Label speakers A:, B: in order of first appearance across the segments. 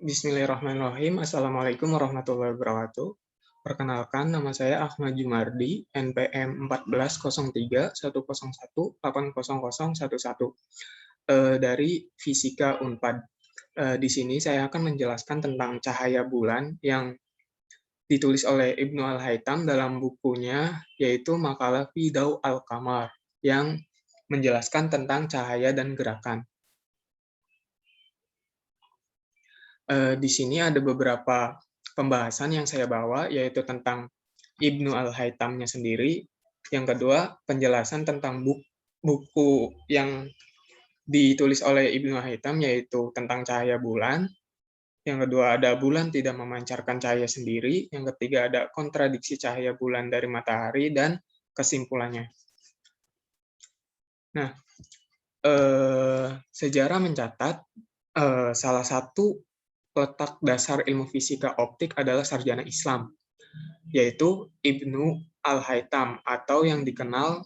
A: Bismillahirrahmanirrahim. Assalamualaikum warahmatullahi wabarakatuh. Perkenalkan, nama saya Ahmad Jumardi, NPM 140310180011 dari Fisika Unpad. Di sini saya akan menjelaskan tentang cahaya bulan yang ditulis oleh Ibnu Al-Haytham dalam bukunya, yaitu Makalah fi Daw al-Qamar, yang menjelaskan tentang cahaya dan gerakan. Di sini ada beberapa pembahasan yang saya bawa, yaitu tentang Ibnu Al-Haythamnya sendiri. Yang kedua, penjelasan tentang buku yang ditulis oleh Ibnu Al-Haytham, yaitu tentang cahaya bulan. Yang kedua, ada bulan tidak memancarkan cahaya sendiri. Yang ketiga, ada kontradiksi cahaya bulan dari matahari, dan kesimpulannya. Nah, sejarah mencatat salah satu letak dasar ilmu fisika optik adalah sarjana Islam, yaitu Ibnu Al-Haytham, atau yang dikenal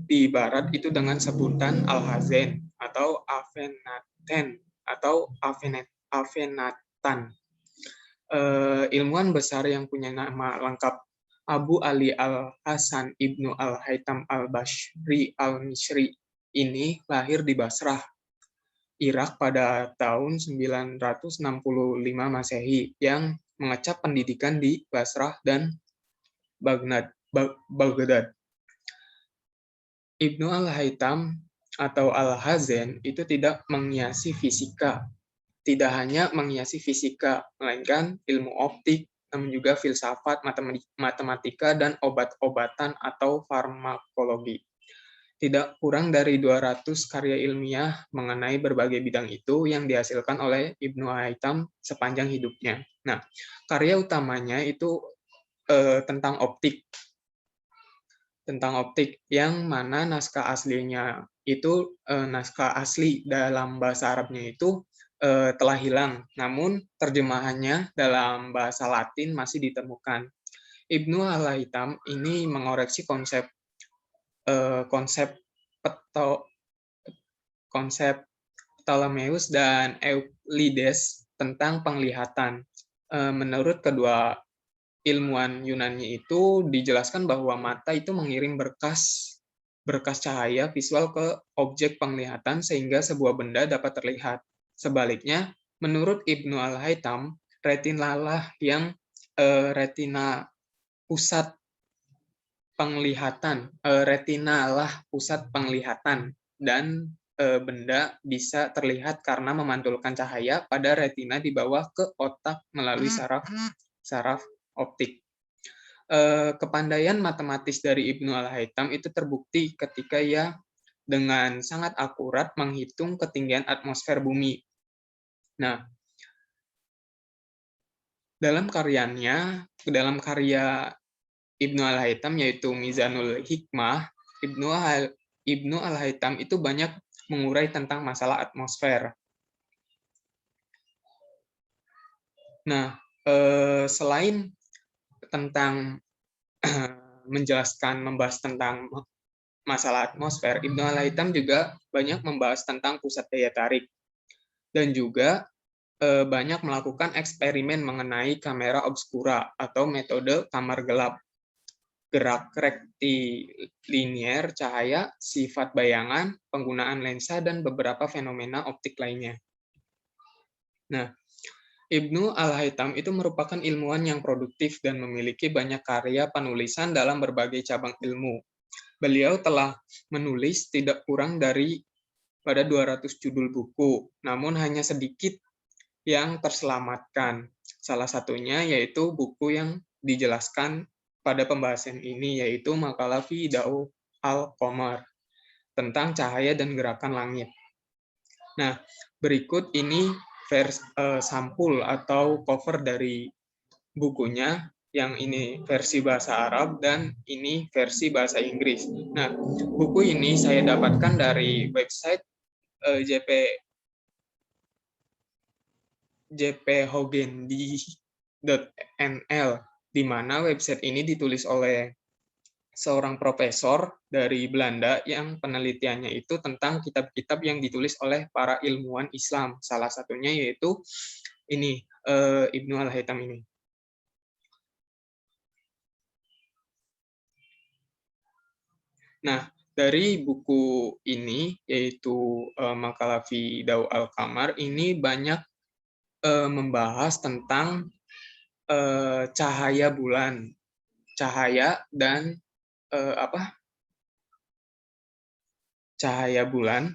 A: di barat itu dengan sebutan Al-Hazen, atau Avenaten, atau Avenatan. Ilmuwan besar yang punya nama lengkap Abu Ali Al-Hasan Ibnu Al-Haytham Al-Bashri Al-Misri ini lahir di Basrah, Irak pada tahun 965 Masehi, yang mengecap pendidikan di Basrah dan Baghdad. Ibnu Al-Haytham atau Al-Hazen itu tidak menghiasi fisika, tidak hanya menghiasi fisika, melainkan ilmu optik, namun juga filsafat, matematika, dan obat-obatan atau farmakologi. Tidak kurang dari 200 karya ilmiah mengenai berbagai bidang itu yang dihasilkan oleh Ibnu Haytham sepanjang hidupnya. Nah, karya utamanya itu tentang optik. Tentang optik, yang mana naskah aslinya itu, naskah asli dalam bahasa Arabnya itu telah hilang, namun terjemahannya dalam bahasa Latin masih ditemukan. Ibnu Al-Haytham ini mengoreksi konsep konsep Ptolemeus dan Euclides tentang penglihatan. Menurut kedua ilmuwan Yunani itu dijelaskan bahwa mata itu mengirim berkas cahaya visual ke objek penglihatan sehingga sebuah benda dapat terlihat. Sebaliknya, menurut Ibnu Al-Haytham, retinalah yang retina pusat penglihatan, retinalah pusat penglihatan, dan benda bisa terlihat karena memantulkan cahaya pada retina di bawah ke otak melalui saraf optik. Kepandaian matematis dari Ibnu Al-Haytham itu terbukti ketika ia dengan sangat akurat menghitung ketinggian atmosfer bumi. Nah, dalam karya Ibnu Al-Haytham, yaitu Mizanul Hikmah, Ibnu Al-Haytham itu banyak mengurai tentang masalah atmosfer. Nah, selain tentang membahas tentang masalah atmosfer, Ibnu Al-Haytham juga banyak membahas tentang pusat daya tarik, dan juga banyak melakukan eksperimen mengenai kamera obscura atau metode kamar gelap, gerak rektilinear cahaya, sifat bayangan, penggunaan lensa, dan beberapa fenomena optik lainnya. Nah, Ibnu Al-Haytham itu merupakan ilmuwan yang produktif dan memiliki banyak karya penulisan dalam berbagai cabang ilmu. Beliau telah menulis tidak kurang dari pada 200 judul buku, namun hanya sedikit yang terselamatkan. Salah satunya yaitu buku yang dijelaskan pada pembahasan ini, yaitu Makalah fi Daw al-Qamar, tentang cahaya dan gerakan langit. Nah, berikut ini sampul atau cover dari bukunya, yang ini versi bahasa Arab dan ini versi bahasa Inggris. Nah, buku ini saya dapatkan dari website jphogendi.nl, di mana website ini ditulis oleh seorang profesor dari Belanda yang penelitiannya itu tentang kitab-kitab yang ditulis oleh para ilmuwan Islam. Salah satunya yaitu ini Ibnu Al-Haytham ini. Nah, dari buku ini, yaitu Makalah fi Daw al-Qamar, ini banyak membahas tentang cahaya bulan, cahaya dan cahaya bulan.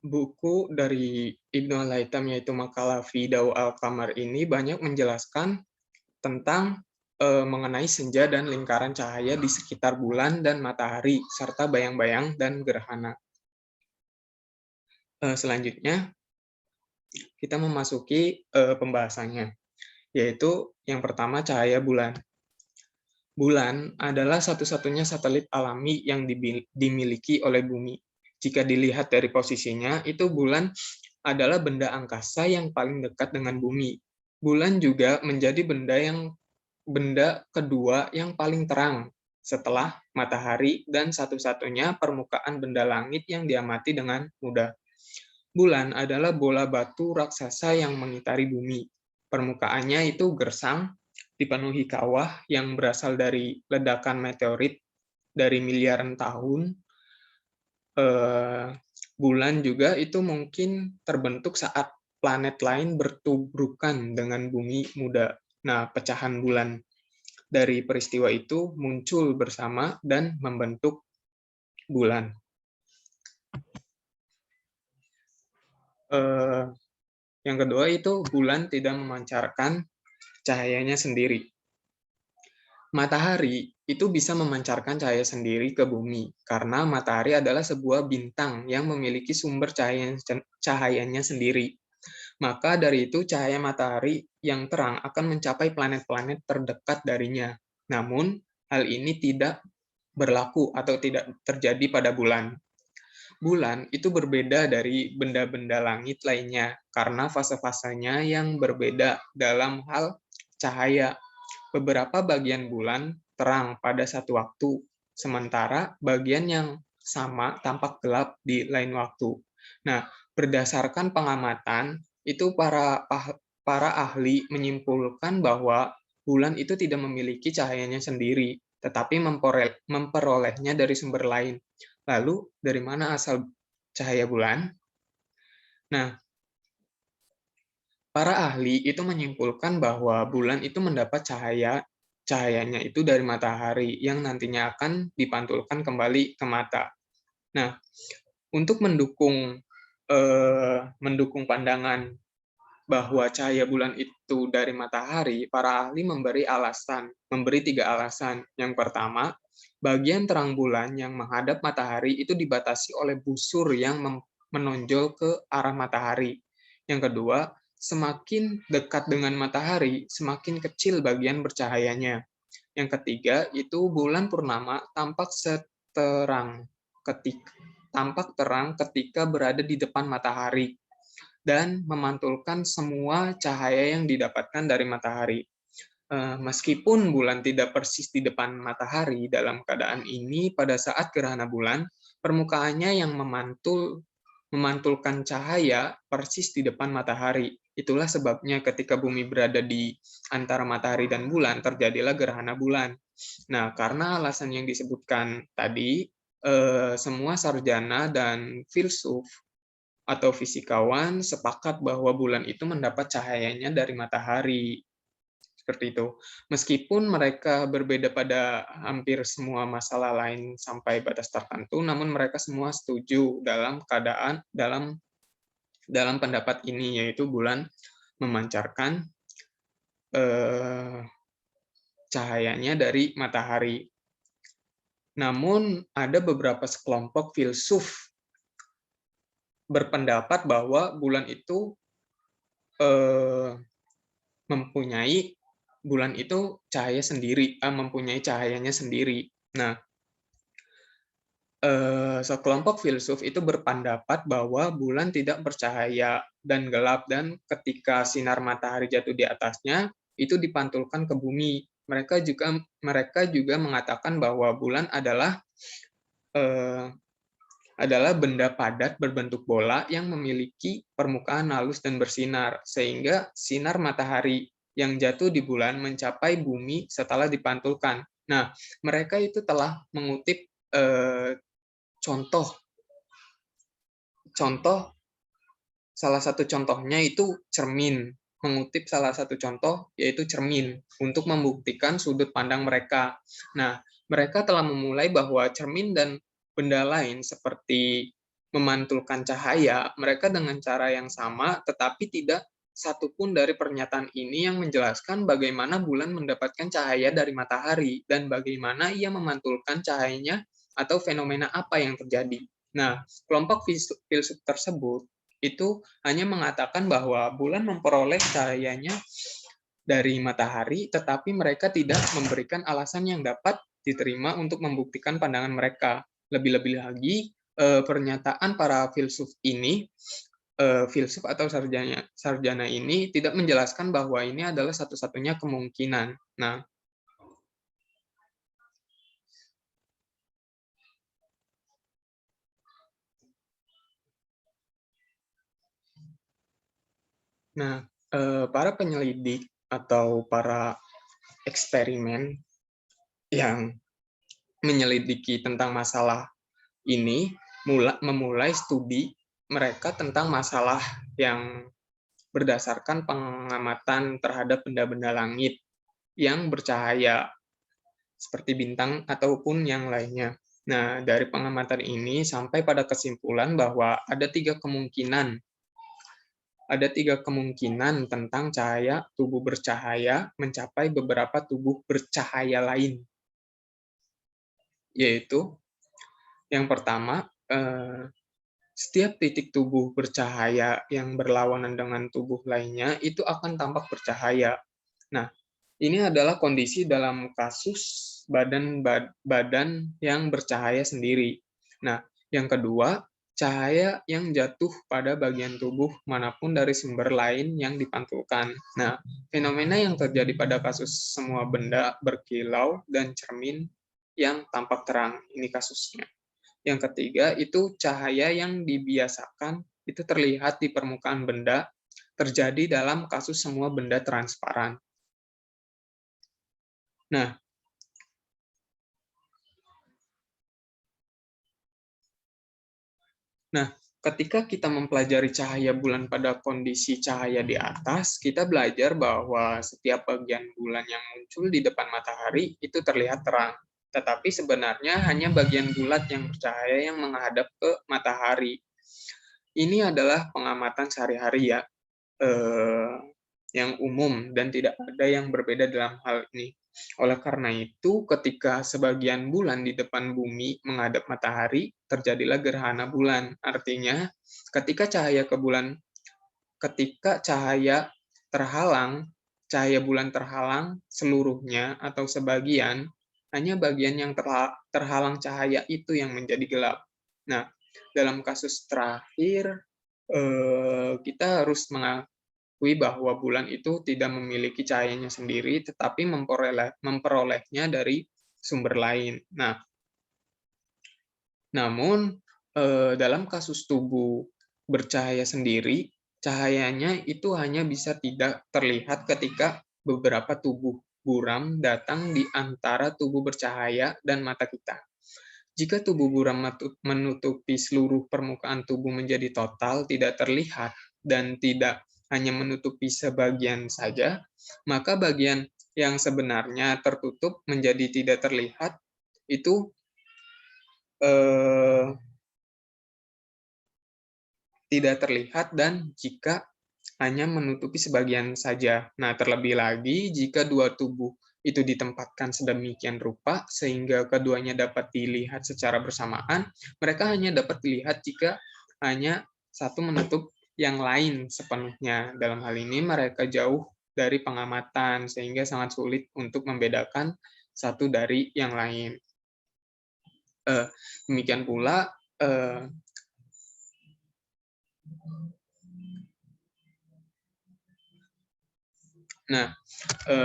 A: Buku dari Ibnu Al-Haytham, yaitu Makalah fi Daw al-Qamar, ini banyak menjelaskan tentang mengenai senja dan lingkaran cahaya di sekitar bulan dan matahari, serta bayang-bayang dan gerhana. Selanjutnya, kita memasuki pembahasannya, yaitu yang pertama cahaya bulan. Bulan adalah satu-satunya satelit alami yang dimiliki oleh bumi. Jika dilihat dari posisinya, itu bulan adalah benda angkasa yang paling dekat dengan bumi. Bulan juga menjadi benda kedua yang paling terang setelah matahari dan satu-satunya permukaan benda langit yang diamati dengan mudah. Bulan adalah bola batu raksasa yang mengitari bumi. Permukaannya itu gersang, dipenuhi kawah yang berasal dari ledakan meteorit dari miliaran tahun. Bulan juga itu mungkin terbentuk saat planet lain bertubrukan dengan bumi muda. Nah, pecahan bulan dari peristiwa itu muncul bersama dan membentuk bulan. Yang kedua itu bulan tidak memancarkan cahayanya sendiri. Matahari itu bisa memancarkan cahaya sendiri ke bumi, karena matahari adalah sebuah bintang yang memiliki sumber cahayanya sendiri. Maka dari itu cahaya matahari yang terang akan mencapai planet-planet terdekat darinya. Namun, hal ini tidak berlaku atau tidak terjadi pada bulan. Bulan itu berbeda dari benda-benda langit lainnya, karena fase-fasenya yang berbeda dalam hal cahaya. Beberapa bagian bulan terang pada satu waktu, sementara bagian yang sama tampak gelap di lain waktu. Nah, berdasarkan pengamatan, itu para ahli menyimpulkan bahwa bulan itu tidak memiliki cahayanya sendiri, tetapi memperolehnya dari sumber lain. Lalu, dari mana asal cahaya bulan? Nah, para ahli itu menyimpulkan bahwa bulan itu mendapat cahayanya itu dari matahari yang nantinya akan dipantulkan kembali ke mata. Nah, untuk mendukung pandangan bahwa cahaya bulan itu dari matahari, para ahli memberi 3 alasan. Yang pertama, bagian terang bulan yang menghadap matahari itu dibatasi oleh busur yang menonjol ke arah matahari. Yang kedua, semakin dekat dengan matahari, semakin kecil bagian bercahayanya. Yang ketiga, itu bulan purnama tampak terang ketika berada di depan matahari dan memantulkan semua cahaya yang didapatkan dari matahari. Meskipun bulan tidak persis di depan matahari, dalam keadaan ini pada saat gerhana bulan, permukaannya yang memantulkan cahaya persis di depan matahari. Itulah sebabnya ketika bumi berada di antara matahari dan bulan, terjadilah gerhana bulan. Nah, karena alasan yang disebutkan tadi, semua sarjana dan filsuf atau fisikawan sepakat bahwa bulan itu mendapat cahayanya dari matahari. Seperti itu. Meskipun mereka berbeda pada hampir semua masalah lain sampai batas tertentu, namun mereka semua setuju dalam pendapat ini, yaitu bulan memancarkan cahayanya dari matahari. Namun ada beberapa sekelompok filsuf berpendapat bahwa bulan itu mempunyai mempunyai cahayanya sendiri. Nah, sekelompok filsuf itu berpendapat bahwa bulan tidak bercahaya dan gelap, dan ketika sinar matahari jatuh di atasnya, itu dipantulkan ke bumi. Mereka juga mengatakan bahwa bulan adalah adalah benda padat berbentuk bola yang memiliki permukaan halus dan bersinar, sehingga sinar matahari yang jatuh di bulan mencapai bumi setelah dipantulkan. Nah, mereka itu telah mengutip contoh salah satu contohnya itu cermin, mengutip salah satu contoh yaitu cermin untuk membuktikan sudut pandang mereka. Nah, mereka telah memulai bahwa cermin dan benda lain seperti memantulkan cahaya, mereka dengan cara yang sama, tetapi tidak satupun dari pernyataan ini yang menjelaskan bagaimana bulan mendapatkan cahaya dari matahari dan bagaimana ia memantulkan cahayanya atau fenomena apa yang terjadi. Nah, kelompok filsuf tersebut itu hanya mengatakan bahwa bulan memperoleh cahayanya dari matahari, tetapi mereka tidak memberikan alasan yang dapat diterima untuk membuktikan pandangan mereka. Lebih-lebih lagi, pernyataan para filsuf ini, filsuf atau sarjana ini tidak menjelaskan bahwa ini adalah satu-satunya kemungkinan. Nah, para penyelidik atau para eksperimen yang menyelidiki tentang masalah ini memulai studi mereka tentang masalah yang berdasarkan pengamatan terhadap benda-benda langit yang bercahaya seperti bintang ataupun yang lainnya. Nah, dari pengamatan ini sampai pada kesimpulan bahwa ada tiga kemungkinan tentang cahaya tubuh bercahaya mencapai beberapa tubuh bercahaya lain, yaitu yang pertama, setiap titik tubuh bercahaya yang berlawanan dengan tubuh lainnya itu akan tampak bercahaya. Nah, ini adalah kondisi dalam kasus badan yang bercahaya sendiri. Nah, yang kedua, cahaya yang jatuh pada bagian tubuh manapun dari sumber lain yang dipantulkan. Nah, fenomena yang terjadi pada kasus semua benda berkilau dan cermin yang tampak terang. Ini kasusnya. Yang ketiga, itu cahaya yang dibiasakan itu terlihat di permukaan benda terjadi dalam kasus semua benda transparan. Nah, ketika kita mempelajari cahaya bulan pada kondisi cahaya di atas, kita belajar bahwa setiap bagian bulan yang muncul di depan matahari itu terlihat terang. Tetapi sebenarnya hanya bagian bulat yang bercahaya yang menghadap ke matahari. Ini adalah pengamatan sehari-hari ya, yang umum dan tidak ada yang berbeda dalam hal ini. Oleh karena itu, ketika sebagian bulan di depan bumi menghadap matahari, terjadilah gerhana bulan. Artinya, ketika cahaya cahaya bulan terhalang seluruhnya atau sebagian, hanya bagian yang terhalang cahaya itu yang menjadi gelap. Nah, dalam kasus terakhir, kita harus mengakui bahwa bulan itu tidak memiliki cahayanya sendiri, tetapi memperolehnya dari sumber lain. Nah, namun dalam kasus tubuh bercahaya sendiri, cahayanya itu hanya bisa tidak terlihat ketika beberapa tubuh buram datang di antara tubuh bercahaya dan mata kita. Jika tubuh buram menutupi seluruh permukaan tubuh menjadi total tidak terlihat dan tidak hanya menutupi sebagian saja, maka bagian yang sebenarnya tertutup menjadi tidak terlihat itu tidak terlihat dan jika hanya menutupi sebagian saja. Nah, terlebih lagi jika dua tubuh itu ditempatkan sedemikian rupa sehingga keduanya dapat dilihat secara bersamaan, mereka hanya dapat dilihat jika hanya satu menutup yang lain sepenuhnya. Dalam hal ini mereka jauh dari pengamatan sehingga sangat sulit untuk membedakan satu dari yang lain. Demikian pula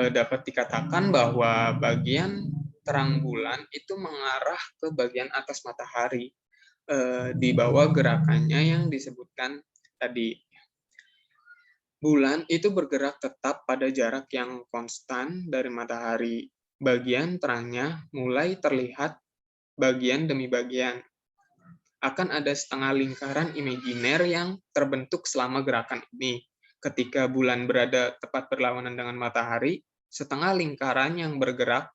A: dapat dikatakan bahwa bagian terang bulan itu mengarah ke bagian atas matahari, di bawah gerakannya yang disebutkan tadi. Bulan itu bergerak tetap pada jarak yang konstan dari matahari. Bagian terangnya mulai terlihat bagian demi bagian. Akan ada setengah lingkaran imajiner yang terbentuk selama gerakan ini. Ketika bulan berada tepat berlawanan dengan matahari, setengah lingkaran yang bergerak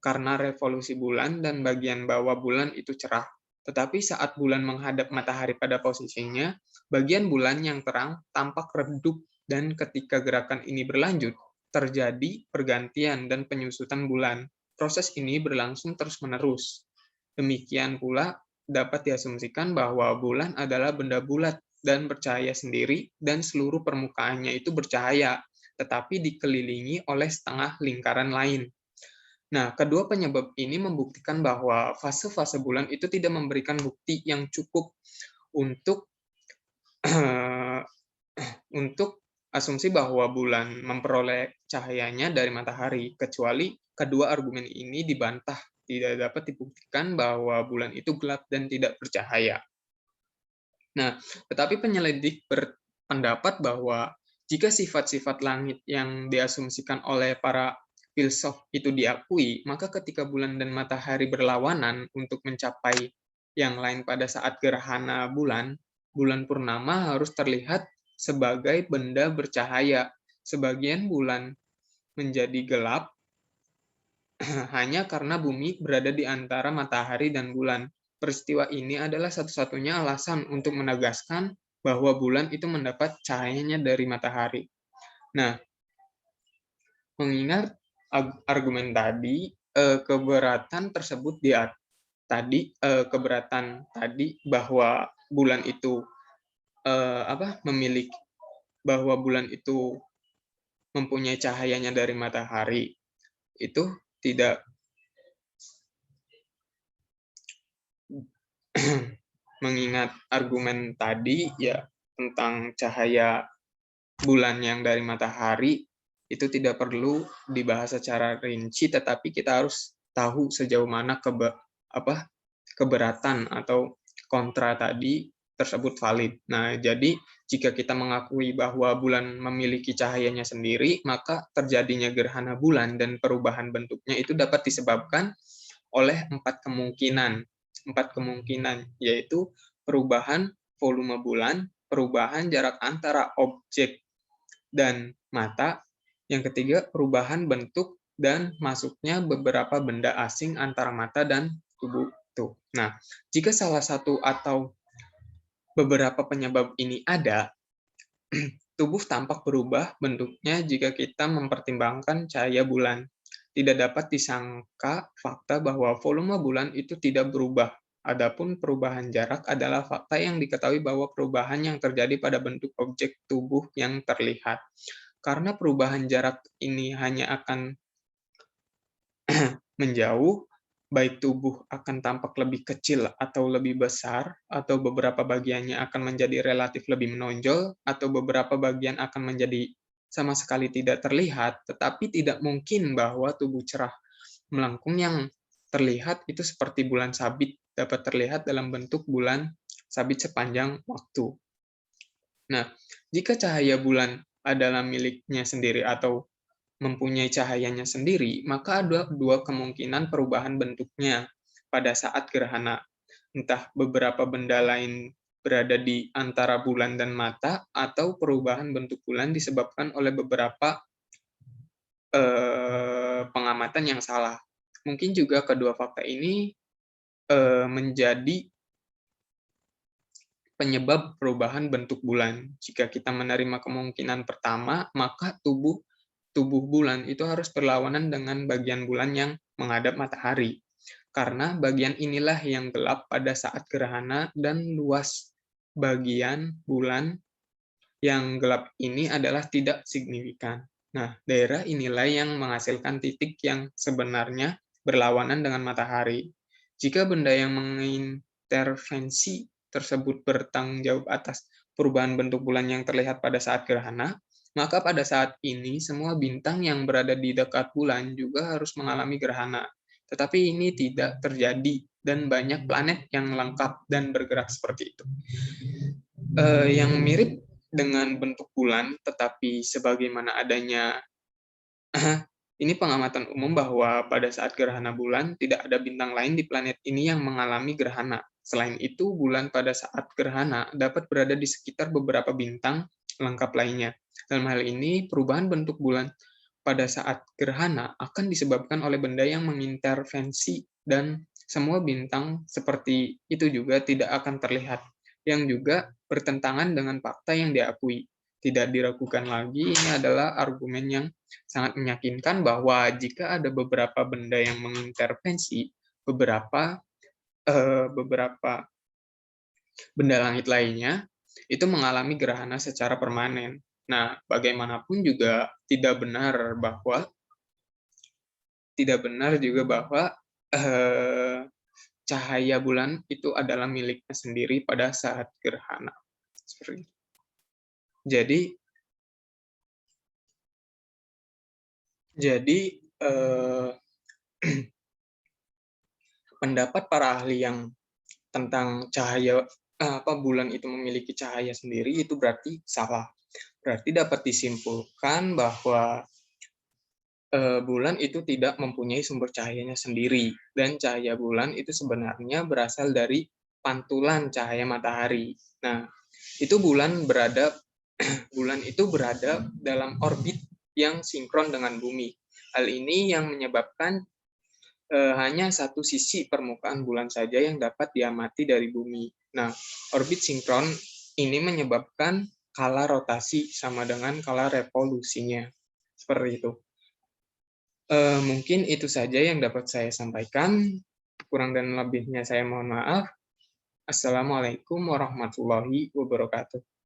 A: karena revolusi bulan dan bagian bawah bulan itu cerah. Tetapi saat bulan menghadap matahari pada posisinya, bagian bulan yang terang tampak redup dan ketika gerakan ini berlanjut, terjadi pergantian dan penyusutan bulan. Proses ini berlangsung terus-menerus. Demikian pula dapat diasumsikan bahwa bulan adalah benda bulat dan bercahaya sendiri dan seluruh permukaannya itu bercahaya, tetapi dikelilingi oleh setengah lingkaran lain. Nah, kedua penyebab ini membuktikan bahwa fase-fase bulan itu tidak memberikan bukti yang cukup untuk untuk asumsi bahwa bulan memperoleh cahayanya dari matahari, kecuali kedua argumen ini dibantah, tidak dapat dibuktikan bahwa bulan itu gelap dan tidak bercahaya. Nah, tetapi penyelidik berpendapat bahwa jika sifat-sifat langit yang diasumsikan oleh para filsuf itu diakui, maka ketika bulan dan matahari berlawanan untuk mencapai yang lain pada saat gerhana bulan, bulan purnama harus terlihat sebagai benda bercahaya. Sebagian bulan menjadi gelap hanya karena bumi berada di antara matahari dan bulan. Peristiwa ini adalah satu-satunya alasan untuk menegaskan bahwa bulan itu mendapat cahayanya dari matahari. Nah, mengingat argumen tadi, keberatan tersebut keberatan tadi bahwa bulan itu memiliki bahwa bulan itu mempunyai cahayanya dari matahari itu tidak mengingat argumen tadi ya tentang cahaya bulan yang dari matahari itu tidak perlu dibahas secara rinci, tetapi kita harus tahu sejauh mana keberatan atau kontra tadi tersebut valid. Nah, jadi jika kita mengakui bahwa bulan memiliki cahayanya sendiri, maka terjadinya gerhana bulan dan perubahan bentuknya itu dapat disebabkan oleh empat kemungkinan. Empat kemungkinan, yaitu perubahan volume bulan, perubahan jarak antara objek dan mata, yang ketiga perubahan bentuk dan masuknya beberapa benda asing antara mata dan tubuh itu. Nah, jika salah satu atau beberapa penyebab ini ada, tubuh tampak berubah bentuknya jika kita mempertimbangkan cahaya bulan. Tidak dapat disangka fakta bahwa volume bulan itu tidak berubah. Adapun perubahan jarak adalah fakta yang diketahui bahwa perubahan yang terjadi pada bentuk objek tubuh yang terlihat. Karena perubahan jarak ini hanya akan menjauh, baik tubuh akan tampak lebih kecil atau lebih besar, atau beberapa bagiannya akan menjadi relatif lebih menonjol, atau beberapa bagian akan menjadi sama sekali tidak terlihat, tetapi tidak mungkin bahwa tubuh cerah melengkung yang terlihat itu seperti bulan sabit dapat terlihat dalam bentuk bulan sabit sepanjang waktu. Nah, jika cahaya bulan adalah miliknya sendiri atau mempunyai cahayanya sendiri, maka ada dua kemungkinan perubahan bentuknya pada saat gerhana. Entah beberapa benda lain berada di antara bulan dan mata, atau perubahan bentuk bulan disebabkan oleh beberapa pengamatan yang salah. Mungkin juga kedua fakta ini menjadi penyebab perubahan bentuk bulan. Jika kita menerima kemungkinan pertama, maka tubuh bulan itu harus berlawanan dengan bagian bulan yang menghadap matahari. Karena bagian inilah yang gelap pada saat gerhana dan luas bagian bulan yang gelap ini adalah tidak signifikan. Nah, daerah inilah yang menghasilkan titik yang sebenarnya berlawanan dengan matahari. Jika benda yang mengintervensi tersebut bertanggung jawab atas perubahan bentuk bulan yang terlihat pada saat gerhana, maka pada saat ini semua bintang yang berada di dekat bulan juga harus mengalami gerhana. Tetapi ini tidak terjadi, dan banyak planet yang lengkap dan bergerak seperti itu. Yang mirip dengan bentuk bulan, tetapi sebagaimana adanya ini pengamatan umum bahwa pada saat gerhana bulan, tidak ada bintang lain di planet ini yang mengalami gerhana. Selain itu, bulan pada saat gerhana dapat berada di sekitar beberapa bintang lengkap lainnya. Dalam hal ini, perubahan bentuk bulan pada saat gerhana akan disebabkan oleh benda yang mengintervensi, dan semua bintang seperti itu juga tidak akan terlihat, yang juga bertentangan dengan fakta yang diakui. Tidak diragukan lagi, ini adalah argumen yang sangat meyakinkan bahwa jika ada beberapa benda yang mengintervensi beberapa benda langit lainnya, itu mengalami gerhana secara permanen. Nah, bagaimanapun juga tidak benar juga bahwa cahaya bulan itu adalah miliknya sendiri pada saat gerhana. Seperti itu. Jadi pendapat para ahli yang tentang cahaya bulan itu memiliki cahaya sendiri itu berarti salah. Berarti dapat disimpulkan bahwa bulan itu tidak mempunyai sumber cahayanya sendiri, dan cahaya bulan itu sebenarnya berasal dari pantulan cahaya matahari. Nah, itu bulan itu berada dalam orbit yang sinkron dengan bumi. Hal ini yang menyebabkan hanya satu sisi permukaan bulan saja yang dapat diamati dari bumi. Nah, orbit sinkron ini menyebabkan skala rotasi sama dengan skala revolusinya. Seperti itu. Mungkin itu saja yang dapat saya sampaikan. Kurang dan lebihnya saya mohon maaf. Assalamualaikum warahmatullahi wabarakatuh.